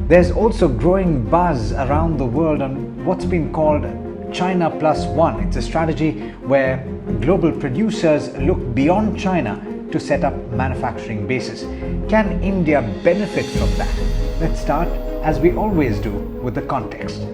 There's also growing buzz around the world on what's been called China Plus One. It's a strategy where global producers look beyond China to set up manufacturing bases. Can India benefit from that? Let's start, as we always do, with the context.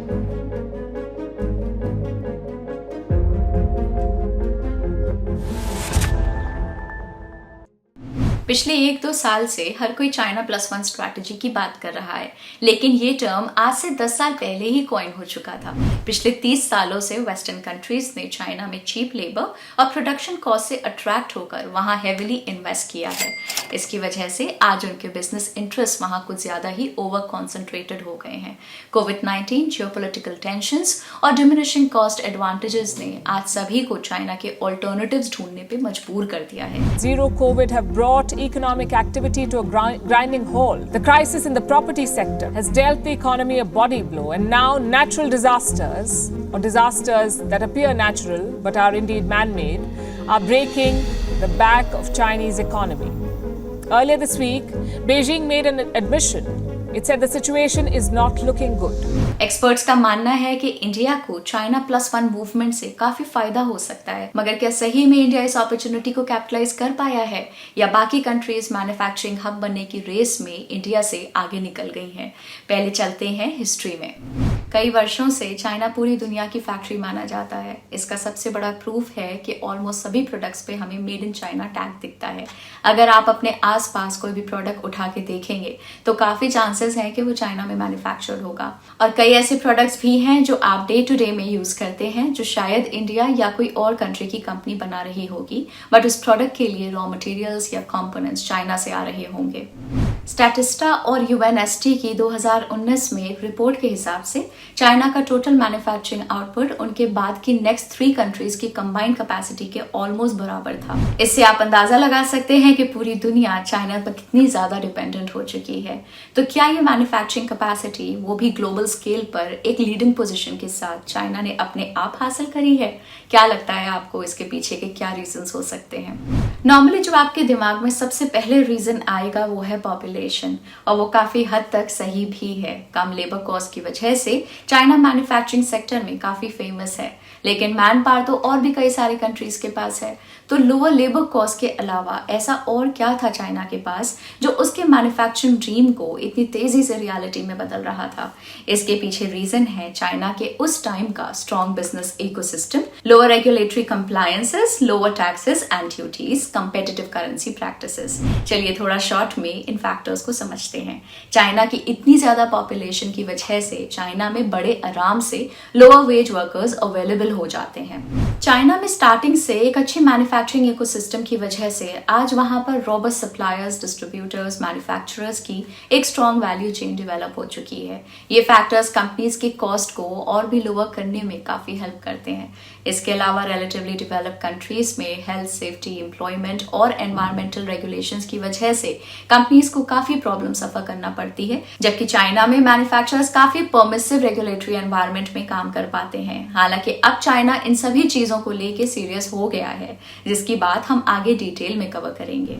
पिछले 1-2 साल से हर कोई China plus one strategy की बात कर रहा है, लेकिन ये टर्म आज से 10 साल पहले ही कॉइन हो चुका था। पिछले 30 सालों से वेस्टर्न कंट्रीज ने चाइना में चीप लेबर और प्रोडक्शन कॉस्ट से अट्रैक्ट होकर वहां हेविली इन्वेस्ट किया है। इसकी वजह से आज उनके बिजनेस इंटरेस्ट वहां कुछ ज्यादा ही ओवर कॉन्सेंट्रेटेड हो गए हैं। कोविड-19, जियोपॉलिटिकल टेंशंस और डिमिनिशिंग कॉस्ट एडवांटेजेस ने आज सभी को चाइना के ऑल्टरनेटिव्स ढूंढने पे मजबूर कर दिया है। Zero COVID have brought economic activity to a grinding halt. The crisis in the property sector has dealt the economy a body blow, and now natural disasters, or disasters that appear natural but are indeed man-made, are breaking the back of Chinese economy. Earlier this week, Beijing made an admission. It said the situation is not looking good. Experts का मानना है कि India को China plus one movement से काफी फायदा हो सकता है, मगर क्या सही में इंडिया इस अपॉर्चुनिटी को कैपिटलाइज कर पाया है या बाकी कंट्रीज मैन्युफैक्चरिंग हब बनने की रेस में इंडिया से आगे निकल गई हैं? पहले चलते हैं हिस्ट्री में। कई वर्षों से चाइना पूरी दुनिया की फैक्ट्री माना जाता है। इसका सबसे बड़ा प्रूफ है कि ऑलमोस्ट सभी प्रोडक्ट्स पे हमें मेड इन चाइना टैग दिखता है। अगर आप अपने आसपास कोई भी प्रोडक्ट उठा के देखेंगे तो काफी चांसेस हैं कि वो चाइना में मैन्युफैक्चर्ड होगा। और कई ऐसे प्रोडक्ट्स भी हैं जो आप डे टू डे में यूज करते हैं, जो शायद इंडिया या कोई और कंट्री की कंपनी बना रही होगी, बट उस प्रोडक्ट के लिए रॉ मटेरियल्स या कंपोनेंट्स चाइना से आ रहे होंगे। स्टैटिस्टा और यूएनएसटी की 2019 में एक रिपोर्ट के हिसाब से चाइना का टोटल मैन्युफैक्चरिंग आउटपुट उनके बाद की नेक्स्ट 3 कंट्रीज की कंबाइंड कैपेसिटी के ऑलमोस्ट बराबर था। इससे आप अंदाजा लगा सकते हैं कि पूरी दुनिया चाइना पर कितनी ज्यादा डिपेंडेंट हो चुकी है। तो क्या ये मैन्युफैक्चरिंग कैपेसिटी, वो भी ग्लोबल स्केल पर एक लीडिंग पोजीशन के साथ, चाइना ने अपने आप हासिल करी है? क्या लगता है आपको इसके पीछे के क्या रीजंस हो सकते हैं? नॉर्मली जो आपके दिमाग में सबसे पहले रीजन आएगा वो है पॉपुलेशन, और वो काफी हद तक सही भी है। कम लेबर कॉस्ट की वजह से चाइना मैन्युफैक्चरिंग सेक्टर में काफी फेमस है, लेकिन मैन पावर तो और भी कई सारी कंट्रीज के पास है। तो लोअर लेबर कॉस्ट के अलावा ऐसा और क्या था चाइना के पास जो उसके मैन्युफैक्चरिंग ड्रीम को इतनी तेजी से रियलिटी में बदल रहा था? इसके पीछे रीजन है चाइना के उस टाइम का strong business ecosystem, lower regulatory compliances, lower taxes and duties, competitive currency practices. चलिए थोड़ा शॉर्ट में इन फैक्टर्स को समझते हैं। चाइना की इतनी ज्यादा पॉपुलेशन की वजह से चाइना में बड़े आराम से लोअर वेज वर्कर्स अवेलेबल हो जाते हैं। चाइना में स्टार्टिंग से एक अच्छी मैन्युफैक्चरिंग इकोसिस्टम की वजह से आज वहां पर रोबस्ट सप्लायर्स, डिस्ट्रीब्यूटर्स, मैन्युफैक्चरर्स की एक स्ट्रॉन्ग वैल्यू चेन डेवलप हो चुकी है। ये फैक्टर्स कंपनीज की कॉस्ट को और भी लोअर करने में काफी हेल्प करते हैं। इसके अलावा रिलेटिवली डेवलप्ड कंट्रीज में हेल्थ, सेफ्टी, एम्प्लॉयमेंट और एनवायरमेंटल रेगुलेशंस की वजह से कंपनीज को काफी प्रॉब्लम सफर करना पड़ती है, जबकि चाइना में मैन्युफैक्चरर्स काफी परमिसिव रेगुलेटरी एनवायरमेंट में काम कर पाते हैं। हालांकि अब चाइना इन सभी चीजों को लेके सीरियस हो गया है, जिसकी बात हम आगे डिटेल में कवर करेंगे।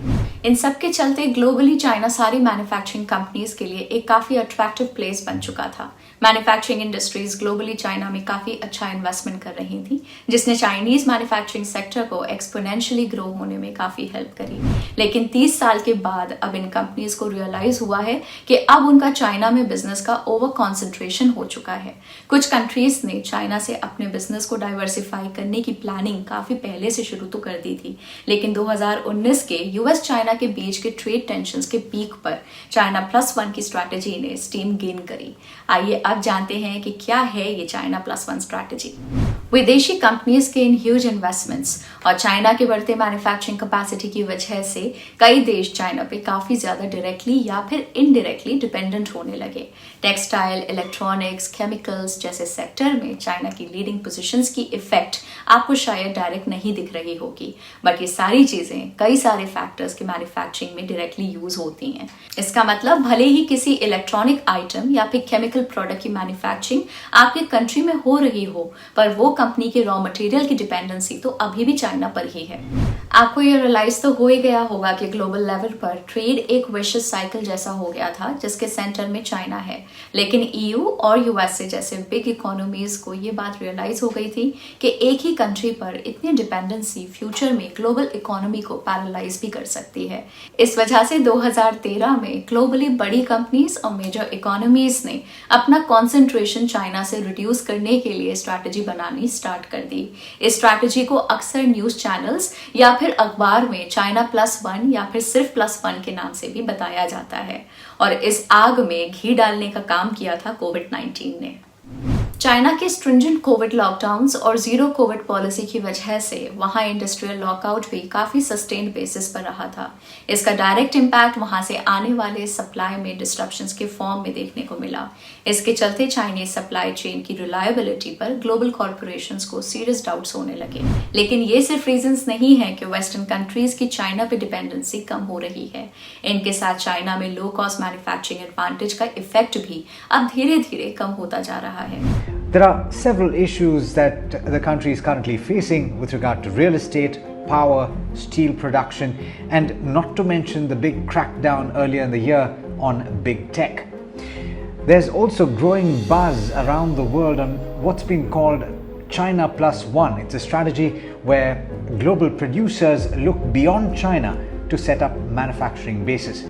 इन सब के चलते ग्लोबली चाइना सारी मैन्युफैक्चरिंग कंपनीज के लिए एक काफी अट्रैक्टिव प्लेस बन चुका था। मैन्युफैक्चरिंग इंडस्ट्रीज ग्लोबली चाइना में काफी अच्छा इन्वेस्टमेंट कर रही थी, जिसने चाइनीज मैन्युफैक्चरिंग सेक्टर को एक्सपोनेंशियली ग्रो होने में काफी हेल्प करी। लेकिन 30 साल के बाद अब इन कंपनीज को रियलाइज हुआ है कि अब उनका चाइना में बिजनेस का ओवर कॉन्सेंट्रेशन हो चुका है। कुछ कंट्रीज ने चाइना से अपने बिजनेस को डाइवर्सिफाई करने की प्लानिंग काफी पहले से शुरू तो कर दी थी, लेकिन 2019 के यूएस चाइना के बीच के ट्रेड टेंशंस के पीक पर चाइना प्लस वन की स्ट्रैटेजी ने स्टीम गेन करी। आइए अब जानते हैं कि क्या है ये चाइना प्लस वन स्ट्रैटेजी। विदेशी कंपनीज के इन ह्यूज इन्वेस्टमेंट्स और चाइना के बढ़ते मैन्युफैक्चरिंग कैपेसिटी की वजह से कई देश चाइना पे काफी ज्यादा डायरेक्टली या फिर इनडायरेक्टली डिपेंडेंट होने लगे। टेक्सटाइल, इलेक्ट्रॉनिक्स, केमिकल्स जैसे सेक्टर में चाइना की लीडिंग पोजीशंस की इफेक्ट आपको शायद डायरेक्ट नहीं दिख रही होगी, बट ये सारी चीजें कई सारे फैक्टर्स के मैन्युफैक्चरिंग में डायरेक्टली यूज होती हैं। इसका मतलब भले ही किसी इलेक्ट्रॉनिक आइटम या फिर केमिकल प्रोडक्ट की मैन्युफैक्चरिंग आपके कंट्री में हो रही हो, पर वो कंपनी के रॉ मटेरियल की डिपेंडेंसी तो अभी भी चाइना पर ही है। आपको ये रियलाइज तो हो ही गया होगा कि ग्लोबल लेवल पर ट्रेड एक विशियस साइकिल जैसा हो गया था जिसके सेंटर में चाइना है, लेकिन ईयू और यूएसए जैसे बिग इकोनॉमीज को ये बात रियलाइज हो गई थी कि एक ही कंट्री पर इतनी डिपेंडेंसी फ्यूचर में ग्लोबल इकोनॉमी को पैरालाइज भी कर सकती है। इस वजह से 2013 में ग्लोबली बड़ी कंपनीज और मेजर इकोनॉमीज ने अपना कॉन्सेंट्रेशन चाइना से रिड्यूस करने के लिए स्ट्रैटेजी बनानी स्टार्ट कर दी। इस स्ट्रैटेजी को अक्सर न्यूज चैनल्स या फिर अखबार में चाइना +1 या फिर सिर्फ +1 के नाम से भी बताया जाता है, और इस आग में घी डालने का काम किया था कोविड-19 ने। चाइना के स्ट्रिंजेंट कोविड लॉकडाउन्स और जीरो कोविड पॉलिसी की वजह से वहां इंडस्ट्रियल लॉकआउट भी काफी सस्टेन्ड बेसिस पर रहा था। इसका डायरेक्ट इम्पैक्ट वहां से आने वाले सप्लाई में डिस्ट्रप्शंस के फॉर्म में देखने को मिला। इसके चलते चाइनीज सप्लाई चेन की रिलायबिलिटी पर ग्लोबल कॉर्पोरेशंस को सीरियस डाउट्स होने लगे। लेकिन ये सिर्फ रीजंस नहीं है कि वेस्टर्न कंट्रीज की चाइना पे डिपेंडेंसी कम हो रही है। इनके साथ चाइना में लो कॉस्ट मैन्युफैक्चरिंग एडवांटेज का इफेक्ट भी अब धीरे धीरे कम होता जा रहा है। There are several issues that the country is currently facing with regard to real estate, power, steel production, and not to mention the big crackdown earlier in the year on big tech. There's also growing buzz around the world on what's been called China +1. It's a strategy where global producers look beyond China to set up manufacturing bases.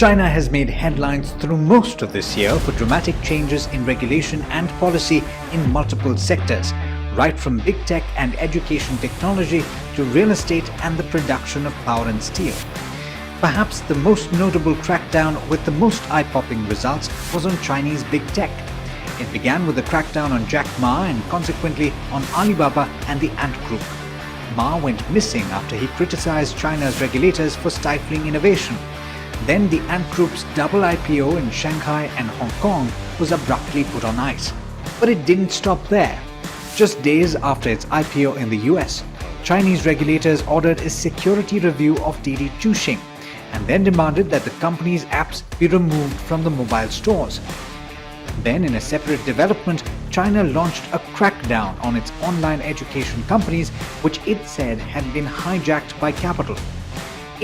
China has made headlines through most of this year for dramatic changes in regulation and policy in multiple sectors, right from big tech and education technology to real estate and the production of power and steel. Perhaps the most notable crackdown with the most eye-popping results was on Chinese big tech. It began with the crackdown on Jack Ma and consequently on Alibaba and the Ant Group. Ma went missing after he criticized China's regulators for stifling innovation. Then the Ant Group's double IPO in Shanghai and Hong Kong was abruptly put on ice. But it didn't stop there. Just days after its IPO in the US, Chinese regulators ordered a security review of Didi Chuxing and then demanded that the company's apps be removed from the mobile stores. Then, in a separate development, China launched a crackdown on its online education companies, which it said had been hijacked by capital.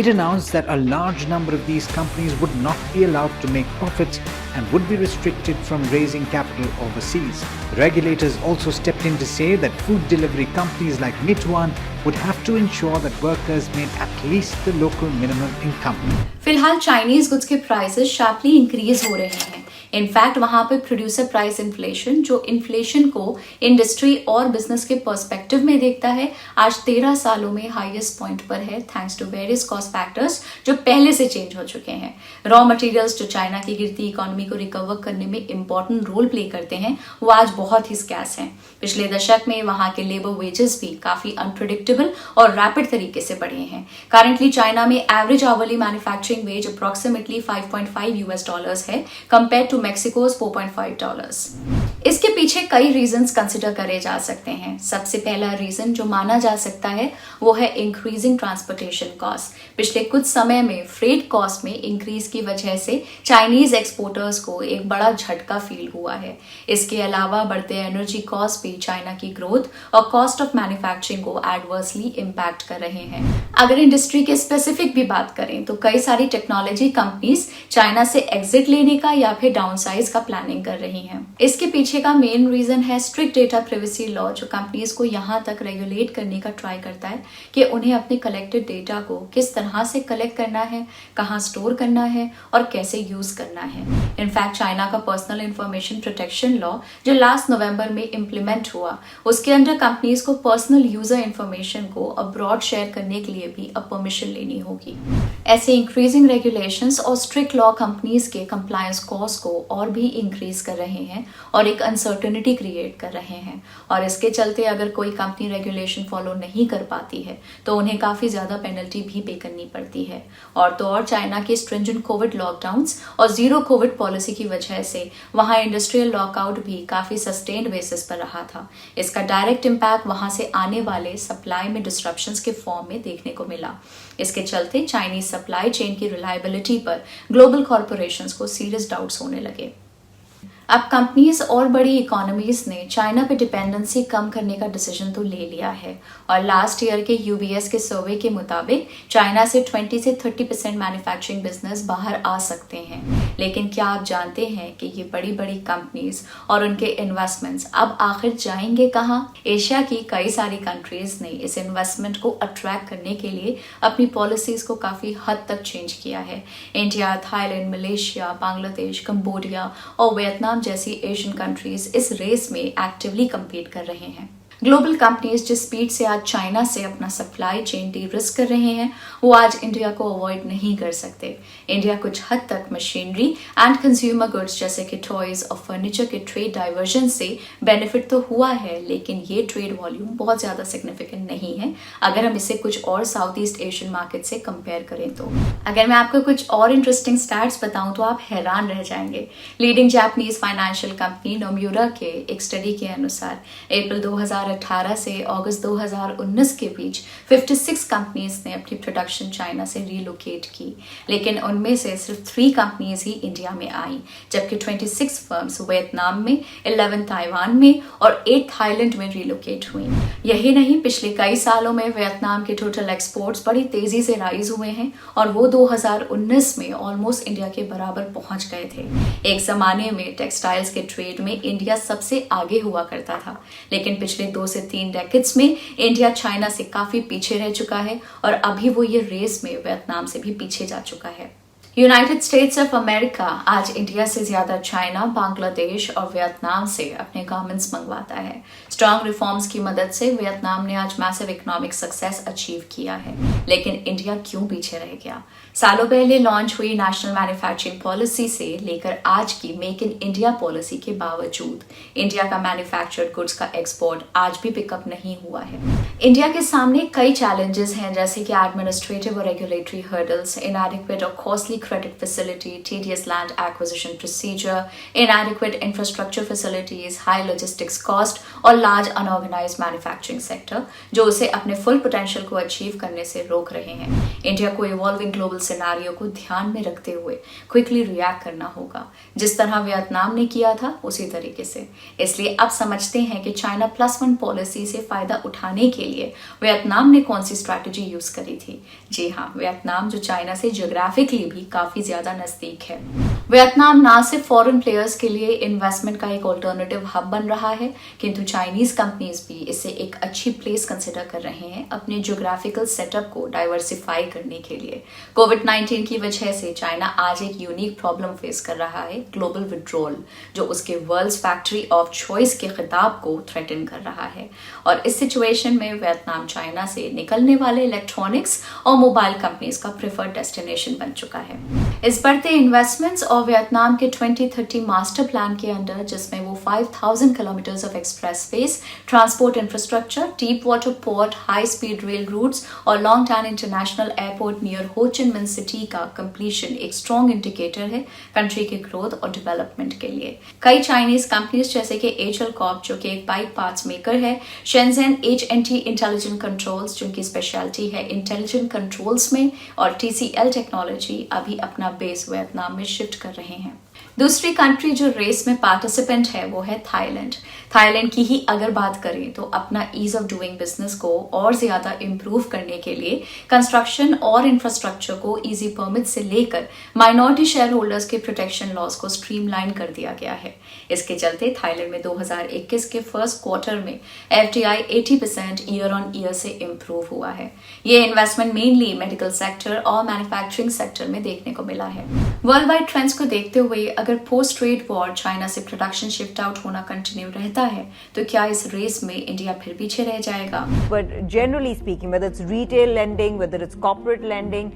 It announced that a large number of these companies would not be allowed to make profits and would be restricted from raising capital overseas. Regulators also stepped in to say that food delivery companies like Meituan would have to ensure that workers made at least the local minimum income. फिलहाल Chinese goods के prices sharply increase हो रहे हैं। In fact वहां पे producer price inflation, जो inflation को industry और बिजनेस के पर्सपेक्टिव में देखता है, आज 13 सालों में हाईएस्ट पॉइंट पर है, thanks to various cost factors जो पहले से चेंज हो चुके हैं। रॉ मटेरियल्स जो चाइना की गिरती इकोनॉमी को रिकवर करने में इंपॉर्टेंट रोल प्ले करते हैं, वो आज बहुत ही स्कैर्स हैं। पिछले दशक में वहां के लेबर वेजेस भी काफी अनप्रिडिक्टेबल और रैपिड तरीके से बढ़े हैं। करंटली चाइना में average hourly manufacturing wage approximately $5.5 है कंपेयर टू मेक्सिकोज $4.5। इसके पीछे कई रीजंस कंसिडर करे जा सकते हैं। सबसे पहला रीजन जो माना जा सकता है वो है इंक्रीजिंग ट्रांसपोर्टेशन कॉस्ट। पिछले कुछ समय में फ्रेट कॉस्ट में इंक्रीज की वजह से चाइनीज एक्सपोर्टर्स को एक बड़ा झटका फील हुआ है। इसके अलावा बढ़ते एनर्जी कॉस्ट भी चाइना की ग्रोथ और कॉस्ट ऑफ मैन्युफैक्चरिंग को एडवर्सली इम्पैक्ट कर रहे हैं। अगर इंडस्ट्री के स्पेसिफिक भी बात करें तो कई सारी टेक्नोलॉजी कंपनीज चाइना से एग्जिट लेने का या फिर डाउनसाइज का प्लानिंग कर रही हैं। इसके पीछे का मेन रीजन है स्ट्रिक्ट डेटा प्राइवेसी लॉ, जो कंपनीज को यहाँ तक रेगुलेट करने का ट्राई करता है कि उन्हें अपने कलेक्टेड डेटा को किस तरह से कलेक्ट करना है, कहाँ स्टोर करना है और कैसे यूज करना है। इनफैक्ट चाइना का पर्सनल इंफॉर्मेशन प्रोटेक्शन लॉ जो लास्ट नवंबर में इम्प्लीमेंट हुआ, उसके अंडर कंपनीज को पर्सनल यूजर इंफॉर्मेशन को अब्रॉड शेयर करने के लिए भी अब परमिशन लेनी होगी। ऐसे इंक्रीजिंग रेगुलेशंस और स्ट्रिक्ट लॉ कंपनीज के कंप्लायंस कॉस्ट को और भी इंक्रीज कर रहे हैं और एक अनसर्टेनिटी क्रिएट कर रहे हैं। और इसके चलते अगर कोई कंपनी रेगुलेशन फॉलो नहीं कर पाती है तो उन्हें काफी ज्यादा पेनल्टी भी पे करनी पड़ती है। और तो और चाइना के स्ट्रिंजेंट कोविड लॉकडाउन्स और जीरो कोविड पॉलिसी की वजह से वहां इंडस्ट्रियल लॉकआउट भी काफी सस्टेन्ड बेसिस पर रहा था। इसका डायरेक्ट इम्पैक्ट वहां से आने वाले सप्लाई में डिस्ट्रप्शंस के फॉर्म में देखने को मिला। इसके चलते चाइनीज सप्लाई चेन की रिलायबिलिटी पर ग्लोबल कॉर्पोरेशंस को सीरियस डाउट्स होने लगे। अब कंपनीज और बड़ी इकोनॉमीज ने चाइना पे डिपेंडेंसी कम करने का डिसीजन तो ले लिया है और लास्ट ईयर के यूबीएस के सर्वे के मुताबिक चाइना से 20 से 30% मैन्युफैक्चरिंग बिजनेस बाहर आ सकते हैं। लेकिन क्या आप जानते हैं कि ये बड़ी बड़ी कंपनीज और उनके इन्वेस्टमेंट्स अब आखिर जाएंगे कहाँ? एशिया की कई सारी कंट्रीज ने इस इन्वेस्टमेंट को अट्रैक्ट करने के लिए अपनी पॉलिसीज को काफी हद तक चेंज किया है। India, Thailand, Malaysia, Bangladesh, Cambodia और वियतनाम जैसी एशियन कंट्रीज इस रेस में एक्टिवली compete कर रहे हैं। ग्लोबल कंपनीज जिस स्पीड से आज चाइना से अपना सप्लाई चेन डी रिस्क कर रहे हैं वो आज इंडिया को अवॉइड नहीं कर सकते। इंडिया कुछ हद तक मशीनरी एंड कंज्यूमर गुड्स जैसे कि टॉयज और फर्नीचर के ट्रेड डाइवर्जन से बेनिफिट तो हुआ है, लेकिन ये ट्रेड वॉल्यूम बहुत ज्यादा सिग्निफिकेंट नहीं है अगर हम इसे कुछ और साउथ ईस्ट एशियन मार्केट से कंपेयर करें तो। अगर मैं आपको कुछ और इंटरेस्टिंग स्टैट्स बताऊं तो आप हैरान रह जाएंगे। लीडिंग जापानीज फाइनेंशियल कंपनी नोम्यूरा के एक स्टडी के अनुसार अप्रैल 2018 से अगस्त 2019 के बीच 56 कंपनीज ने अपनी प्रोडक्शन चाइना से रीलोकेट की, लेकिन उनमें से सिर्फ 3 कंपनीज ही इंडिया में आई, जबकि 26 फर्म्स वियतनाम में, 11 ताइवान में और 8 थाईलैंड में रीलोकेट हुई। यही नहीं, पिछले कई सालों में वियतनाम के टोटल एक्सपोर्ट्स बड़ी तेजी से राइज हुए हैं और वो 2019 में ऑलमोस्ट इंडिया के बराबर पहुंच गए थे। एक जमाने में टेक्सटाइल्स के ट्रेड में इंडिया सबसे आगे हुआ करता था, लेकिन पिछले 2 से 3 डेकेड्स में इंडिया चाइना से काफी पीछे रह चुका है और अभी वो ये रेस में वियतनाम से भी पीछे जा चुका है। यूनाइटेड स्टेट्स ऑफ अमेरिका आज इंडिया से ज्यादा चाइना, बांग्लादेश और वियतनाम से अपने गारमेंट्स मंगवाता है। स्ट्रॉन्ग रिफॉर्म्स की मदद से वियतनाम ने आज मैसिव इकोनॉमिक सक्सेस अचीव किया है, लेकिन इंडिया क्यों पीछे रह गया? सालों पहले लॉन्च हुई नेशनल मैन्युफैक्चरिंग पॉलिसी से लेकर आज की मेक इन इंडिया पॉलिसी के बावजूद इंडिया का मैन्युफैक्चर्ड गुड्स का एक्सपोर्ट आज भी पिकअप नहीं हुआ है। इंडिया के सामने कई चैलेंजेस हैं, जैसे कि एडमिनिस्ट्रेटिव और रेगुलेटरी हर्डल्स, इनएडिक्वेट और costly credit facility, tedious land acquisition procedure, inadequate infrastructure facilities, high logistics cost और large unorganized manufacturing sector जो उसे अपने full potential को achieve करने से रोक रहे हैं। इंडिया को evolving global scenario को ध्यान में रखते हुए quickly react करना होगा, जिस तरह वियतनाम ने किया था उसी तरीके से। इसलिए अब समझते हैं कि चाइना +1 पॉलिसी से फायदा उठाने के लिए वियतनाम ने कौन सी स्ट्रैटेजी यूज करी थी। जी हाँ, वियतनाम जो चाइना से जियोग्राफिकली भी काफी ज्यादा नजदीक है। वियतनाम ना सिर्फ फॉरेन प्लेयर्स के लिए इन्वेस्टमेंट का एक ऑल्टरनेटिव हब बन रहा है, किंतु चाइनीज कंपनीज भी इसे एक अच्छी प्लेस कंसिडर कर रहे हैं अपने ज्योग्राफिकल सेटअप को डाइवर्सिफाई करने के लिए। कोविड-19 की वजह से चाइना आज एक यूनिक प्रॉब्लम फेस कर रहा है, ग्लोबल विड्रॉल, जो उसके वर्ल्ड्स फैक्ट्री ऑफ चॉइस के खिताब को थ्रेटन कर रहा है। और इस सिचुएशन में वियतनाम चाइना से निकलने वाले इलेक्ट्रॉनिक्स और मोबाइल कंपनीज का प्रेफर्ड डेस्टिनेशन बन चुका है। इस बढ़ते इन्वेस्टमेंट्स और वियतनाम के 2030 मास्टर प्लान के अंडर, जिसमें वो 5000 kilometres of expressways, transport infrastructure, deep water port, high speed rail routes और long term international airport near Ho Chi Minh City का कंप्लीशन एक स्ट्रॉन्ग इंडिकेटर है कंट्री के ग्रोथ और डेवलपमेंट के लिए। कई चाइनीज कंपनीज जैसे कि एचएल कॉर्प जो कि एक बाइक पार्ट्स मेकर है, शेंजेन एचएनटी इंटेलिजेंट कंट्रोल्स जिनकी स्पेशलिटी है इंटेलिजेंट कंट्रोल्स में, और टीसीएल टेक्नोलॉजी अभी अपना बेस वियतनाम में शिफ्ट कर रहे हैं। दूसरी कंट्री जो रेस में पार्टिसिपेंट है वो है थाईलैंड। थाईलैंड की ही अगर बात करें तो अपना ईज ऑफ डूइंग बिजनेस को और ज्यादा इंप्रूव करने के लिए कंस्ट्रक्शन और इंफ्रास्ट्रक्चर को इजी परमिट से लेकर माइनॉरिटी शेयर होल्डर्स के प्रोटेक्शन लॉज को स्ट्रीमलाइन कर दिया गया है। इसके चलते थाईलैंड में 2021 के फर्स्ट क्वार्टर में एफडीआई 80% ईयर ऑन ईयर से इंप्रूव हुआ है। ये इन्वेस्टमेंट मेनली मेडिकल सेक्टर और मैन्युफैक्चरिंग सेक्टर में देखने को मिला है। वर्ल्ड वाइड ट्रेंड्स को देखते हुए अगर पोस्ट ट्रेड वॉर चाइना से प्रोडक्शन शिफ्ट आउट होना कंटिन्यू रहता है तो क्या इस रेस में इंडिया फिर पीछे रह जाएगा? But generally speaking, whether it's retail lending, whether it's corporate lending,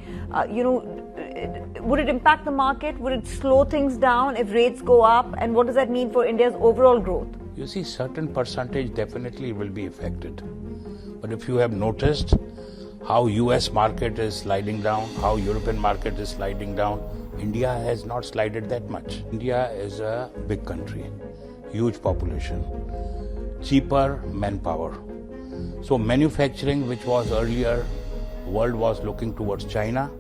would it impact the market? Would it slow things down if rates go up? And what does that mean for India's overall growth? You see, certain percentage definitely will be affected. But if you have noticed how US market is sliding down, how European market is sliding down, India has not slided that much. India is a big country, huge population, cheaper manpower. So manufacturing, which was earlier, world was looking towards China,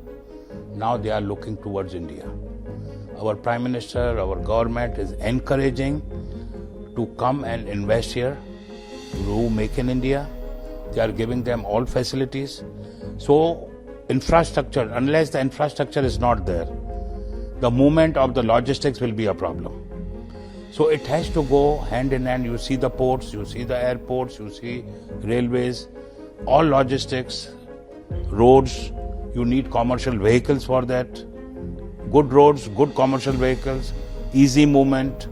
now they are looking towards India. our Prime Minister, our government is encouraging to come and invest here, to do Make in India. They are giving them all facilities. So infrastructure, unless the infrastructure is not there, the movement of the logistics will be a problem. So it has to go hand in hand. You see the ports, you see the airports, you see railways, all logistics, roads. You need commercial vehicles for that. Good roads, good commercial vehicles, easy movement.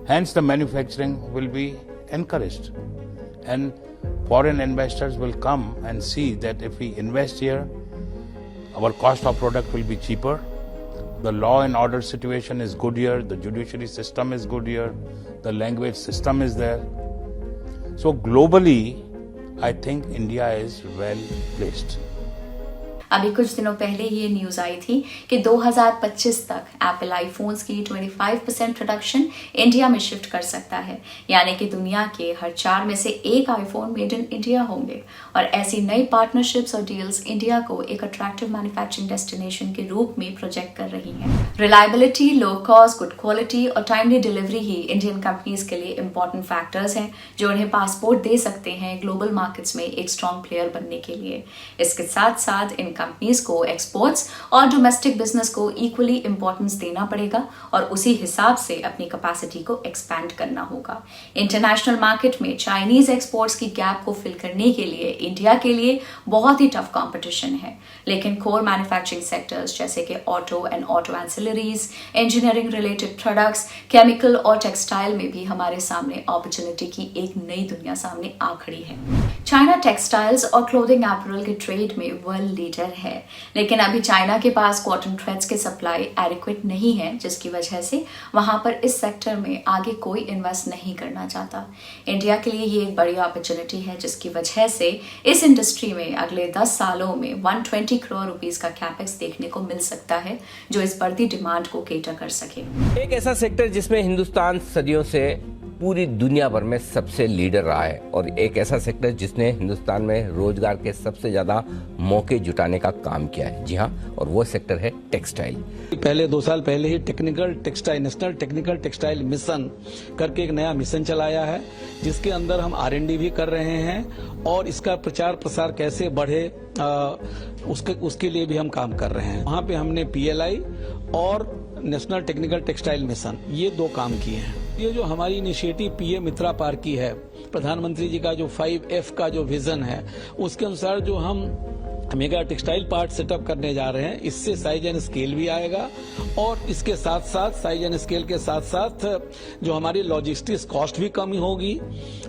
Hence the manufacturing will be encouraged. And foreign investors will come and see that if we invest here, our cost of product will be cheaper. The law and order situation is good here. The judiciary system is good here. The language system is there. So globally, I think India is well placed. अभी कुछ दिनों पहले ये news आई थी कि 2025 तक Apple iPhones की 25% production India में शिफ्ट कर सकता है, यानी कि दुनिया के हर 4 में से एक आईफोन मेड इन इंडिया होंगे। और ऐसी नई पार्टनरशिप्स और डील्स इंडिया को एक अट्रैक्टिव मैन्युफैक्चरिंग डेस्टिनेशन के रूप में प्रोजेक्ट कर रही हैं। Reliability, low cost, good quality और टाइमली डिलीवरी ही इंडियन कंपनीज के लिए इंपॉर्टेंट फैक्टर्स हैं जो उन्हें पासपोर्ट दे सकते हैं ग्लोबल मार्केट्स में एक स्ट्रॉन्ग प्लेयर बनने के लिए। इसके साथ साथ इन कंपनीज को एक्सपोर्ट्स और डोमेस्टिक बिजनेस को इक्वली इंपॉर्टेंस देना पड़ेगा और उसी हिसाब से अपनी कैपेसिटी को एक्सपैंड करना होगा। इंटरनेशनल मार्केट में चाइनीज एक्सपोर्ट्स की गैप को फिल करने के लिए इंडिया के लिए बहुत ही टफ कंपटीशन है, लेकिन कोर मैन्युफैक्चरिंग सेक्टर्स जैसे कि auto and auto ancillaries, engineering related products, chemical और टेक्सटाइल में भी हमारे सामने अपॉर्चुनिटी की एक नई दुनिया सामने आ खड़ी है। चाइना टेक्सटाइल्स और क्लोथिंग एपरल के ट्रेड में वर्ल्ड लीडर है, लेकिन अभी चाइना के पास कॉटन थ्रेड्स के सप्लाई एडिक्वेट नहीं है, जिसकी वजह से वहां पर इस सेक्टर में आगे कोई इन्वेस्ट नहीं करना चाहता। इंडिया के लिए ये एक बड़ी अपॉर्चुनिटी है, जिसकी वजह से इस इंडस्ट्री में अगले 10 सालों में 120 करोड़ रुपीस का कैपेक्स देखने को मिल सकता है, जो इस बढ़ती डिमांड को केटर कर सके। एक ऐसा सेक्टर जिसमें हिंदुस्तान सदियों से पूरी दुनिया भर में सबसे लीडर रहा है और एक ऐसा सेक्टर जिसने हिंदुस्तान में रोजगार के सबसे ज्यादा मौके जुटाने का काम किया है। जी हाँ, और वो सेक्टर है टेक्सटाइल। पहले 2 साल पहले ही नेशनल टेक्निकल टेक्सटाइल मिशन करके एक नया मिशन चलाया है, जिसके अंदर हम R&D भी कर रहे हैं और इसका प्रचार प्रसार कैसे बढ़े उसके लिए भी हम काम कर रहे हैं। वहाँ पे हमने PLI और नेशनल टेक्निकल टेक्सटाइल मिशन ये 2 काम किए हैं। ये जो हमारी इनिशिएटिव PM मित्रा पार्क की है, प्रधानमंत्री जी का जो 5F का जो विजन है, उसके अनुसार जो हम मेगा टेक्सटाइल पार्क सेटअप करने जा रहे हैं, इससे साइज एंड स्केल भी आएगा और इसके साथ साथ साइज एंड स्केल के साथ साथ जो हमारी लॉजिस्टिक्स कॉस्ट भी कम होगी।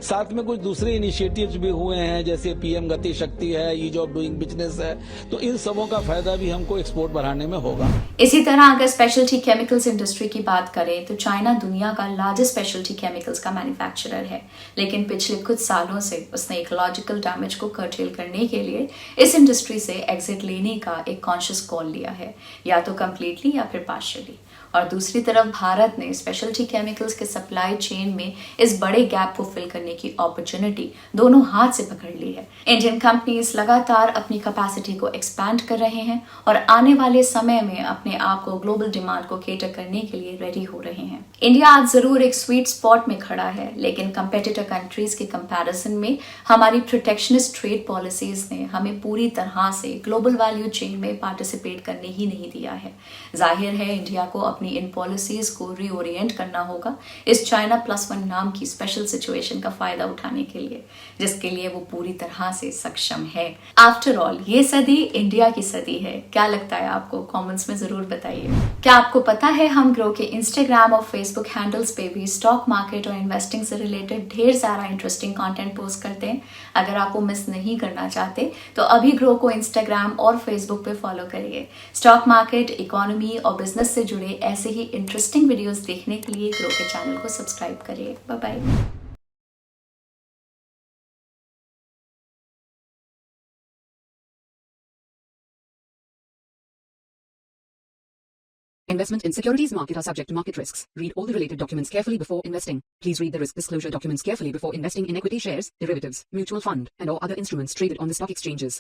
साथ में कुछ दूसरे इनिशिएटिव्स भी हुए हैं, जैसे PM गति शक्ति है, ईज ऑफ डूइंग बिजनेस है, तो इन सबों का फायदा भी हमको एक्सपोर्ट बढ़ाने में होगा। इसी तरह अगर स्पेशलिटी केमिकल्स इंडस्ट्री की बात करें तो चाइना दुनिया का लार्जेस्ट स्पेशलिटी केमिकल्स का मैन्युफैक्चरर है, लेकिन पिछले कुछ सालों से उसने इकोलॉजिकल डैमेज को कर्टेल करने के लिए इस इंडस्ट्री से एग्जिट लेने का एक कॉन्शियस कॉल लिया है, या तो कंप्लीटली या फिर पार्शियली। और दूसरी तरफ भारत ने स्पेशलिटी केमिकल्स के सप्लाई चेन में इस बड़े गैप को फिल करने की अपॉर्चुनिटी दोनों हाथ से पकड़ ली है। इंडियन कंपनीज लगातार अपनी कैपेसिटी को एक्सपैंड कर रहे हैं और आने वाले समय में अपने आप को ग्लोबल डिमांड को केटर करने के लिए रेडी हो रहे हैं। इंडिया आज जरूर एक स्वीट स्पॉट में खड़ा है, लेकिन कंपेटिटर कंट्रीज के कंपैरिजन में हमारी प्रोटेक्शनिस्ट ट्रेड पॉलिसीज ने हमें पूरी तरह से ग्लोबल वैल्यू चेन में पार्टिसिपेट करने ही नहीं दिया है। जाहिर है इंडिया को अपनी इन पॉलिसीज को रीओरिएंट करना होगा इस चाइना +1 नाम की स्पेशल सिचुएशन का फायदा उठाने के लिए, जिसके लिए वो पूरी तरह से सक्षम है। आफ्टर ऑल ये सदी इंडिया की सदी है। क्या लगता है आपको? कमेंट्स में जरूर बताइए। क्या आपको पता है हम ग्रो के इंस्टाग्राम और फेसबुक हैंडल्स पे भी स्टॉक मार्केट और इन्वेस्टिंग से रिलेटेड ढेर सारा इंटरेस्टिंग कंटेंट पोस्ट करते हैं। अगर आप वो मिस नहीं करना चाहते तो अभी ग्रो को इंस्टाग्राम और फेसबुक पे फॉलो करिए। स्टॉक मार्केट, इकोनॉमी और बिजनेस से जुड़े ऐसे ही इंटरेस्टिंग वीडियोस देखने के लिए ग्रो के चैनल को सब्सक्राइब करिए। Bye bye. Investment in securities market are subject to market risks. Read all the related documents carefully before investing. Please read the risk disclosure documents carefully before investing in equity shares, derivatives, mutual fund, and or other instruments traded on the stock exchanges.